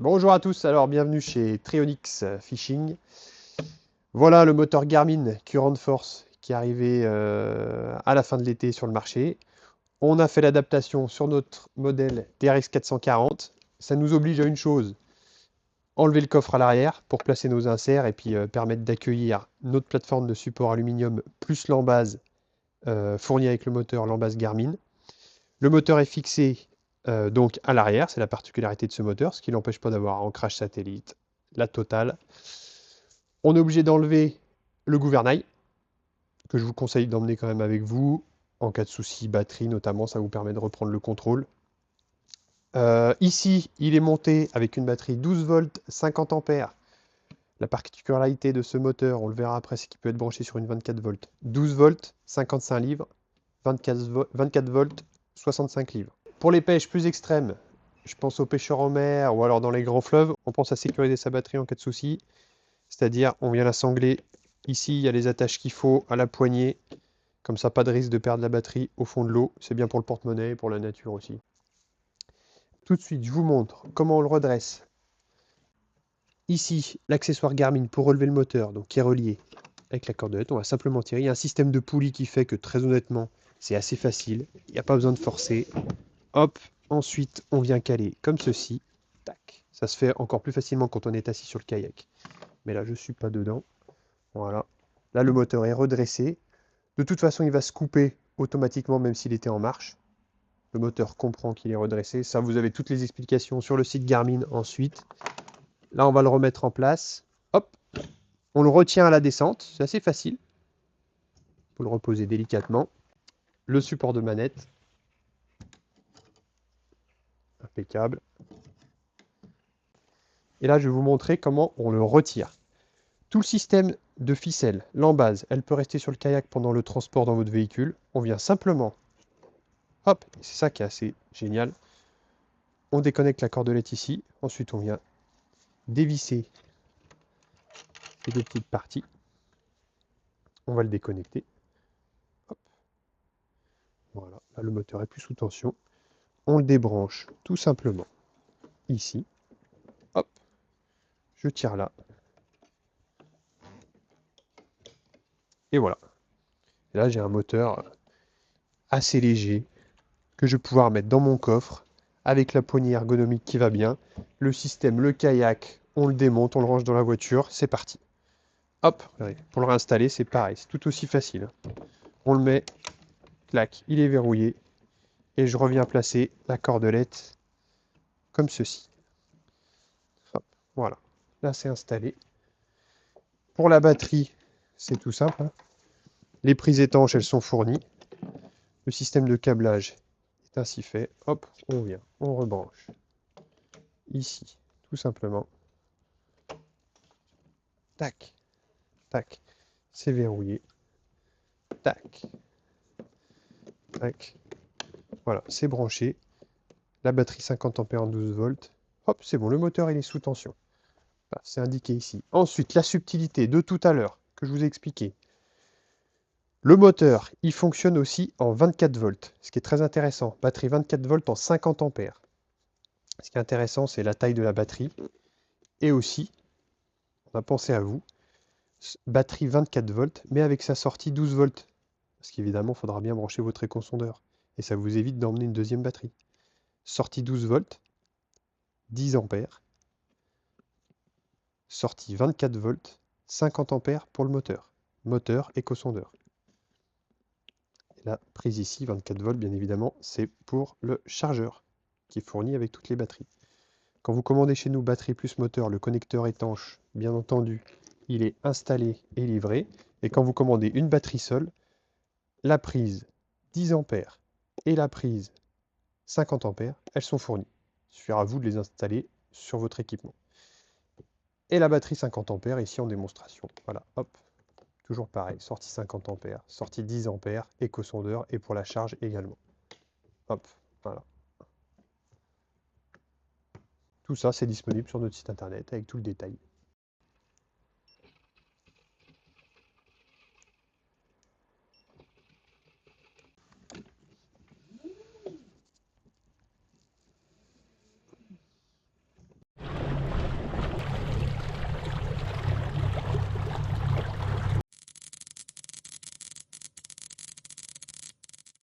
Bonjour à tous, alors bienvenue chez Trionyx Fishing. Voilà le moteur Garmin Current Force qui est arrivé à la fin de l'été sur le marché. On a fait l'adaptation sur notre modèle TRX 440. Ça nous oblige à une chose, enlever le coffre à l'arrière pour placer nos inserts et puis permettre d'accueillir notre plateforme de support aluminium plus l'embase fournie avec le moteur, l'embase Garmin. Le moteur est fixé donc à l'arrière, c'est la particularité de ce moteur, ce qui n'empêche pas d'avoir un ancrage satellite, la totale. On est obligé d'enlever le gouvernail, que je vous conseille d'emmener quand même avec vous. En cas de souci, batterie notamment, ça vous permet de reprendre le contrôle. Ici, il est monté avec une batterie 12 volts, 50 ampères. La particularité de ce moteur, on le verra après, c'est qu'il peut être branché sur une 24 volts. 12 volts, 55 livres, 24 volts, 65 livres. Pour les pêches plus extrêmes, je pense aux pêcheurs en mer ou alors dans les grands fleuves, on pense à sécuriser sa batterie en cas de souci. C'est-à-dire, on vient la sangler. Ici, il y a les attaches qu'il faut à la poignée. Comme ça, pas de risque de perdre la batterie au fond de l'eau. C'est bien pour le porte-monnaie et pour la nature aussi. Tout de suite, je vous montre comment on le redresse. Ici, l'accessoire Garmin pour relever le moteur, donc qui est relié avec la cordelette. On va simplement tirer. Il y a un système de poulie qui fait que, très honnêtement, c'est assez facile. Il n'y a pas besoin de forcer. Hop, ensuite, on vient caler comme ceci. Tac. Ça se fait encore plus facilement quand on est assis sur le kayak. Mais là, je ne suis pas dedans. Voilà. Là, le moteur est redressé. De toute façon, il va se couper automatiquement, même s'il était en marche. Le moteur comprend qu'il est redressé. Ça, vous avez toutes les explications sur le site Garmin ensuite. Là, on va le remettre en place. Hop, on le retient à la descente. C'est assez facile. Il faut le reposer délicatement. Le support de manette. Impeccable. Et là, je vais vous montrer comment on le retire. Tout le système de ficelle, l'embase, elle peut rester sur le kayak pendant le transport dans votre véhicule. On vient simplement, hop, c'est ça qui est assez génial. On déconnecte la cordelette ici. Ensuite, on vient dévisser ces deux petites parties. On va le déconnecter. Hop. Voilà, là, le moteur est plus sous tension. On le débranche tout simplement ici. Hop, je tire là. Et voilà. Et là, j'ai un moteur assez léger que je vais pouvoir mettre dans mon coffre avec la poignée ergonomique qui va bien. Le système, le kayak, on le démonte, on le range dans la voiture. C'est parti. Hop, pour le réinstaller, c'est pareil. C'est tout aussi facile. On le met, clac, il est verrouillé. Et je reviens placer la cordelette comme ceci. Hop, voilà, là c'est installé. Pour la batterie, c'est tout simple, hein. Les prises étanches, elles sont fournies. Le système de câblage est ainsi fait. Hop, on vient, on rebranche. Ici, tout simplement. Tac, tac, c'est verrouillé. Tac, tac. Voilà, c'est branché. La batterie 50 ampères en 12 volts. Hop, c'est bon, le moteur il est sous tension. Voilà, c'est indiqué ici. Ensuite, la subtilité de tout à l'heure que je vous ai expliqué. Le moteur, il fonctionne aussi en 24 volts, ce qui est très intéressant. Batterie 24 volts en 50 ampères. Ce qui est intéressant, c'est la taille de la batterie. Et aussi, on a pensé à vous, batterie 24 volts, mais avec sa sortie 12 volts. Parce qu'évidemment, il faudra bien brancher votre éconçondeur. Et ça vous évite d'emmener une deuxième batterie. Sortie 12 volts, 10 ampères. Sortie 24 volts, 50 ampères pour le moteur. Moteur, éco-sondeur. Et la prise ici, 24 volts, bien évidemment, c'est pour le chargeur qui est fourni avec toutes les batteries. Quand vous commandez chez nous batterie plus moteur, le connecteur étanche, bien entendu, il est installé et livré. Et quand vous commandez une batterie seule, la prise 10 ampères et la prise 50 ampères, elles sont fournies. Il suffira à vous de les installer sur votre équipement. Et la batterie 50 ampères ici en démonstration. Voilà, hop, toujours pareil, sortie 50 ampères, sortie 10 ampères, éco-sondeur et pour la charge également. Hop, voilà. Tout ça, c'est disponible sur notre site internet avec tout le détail.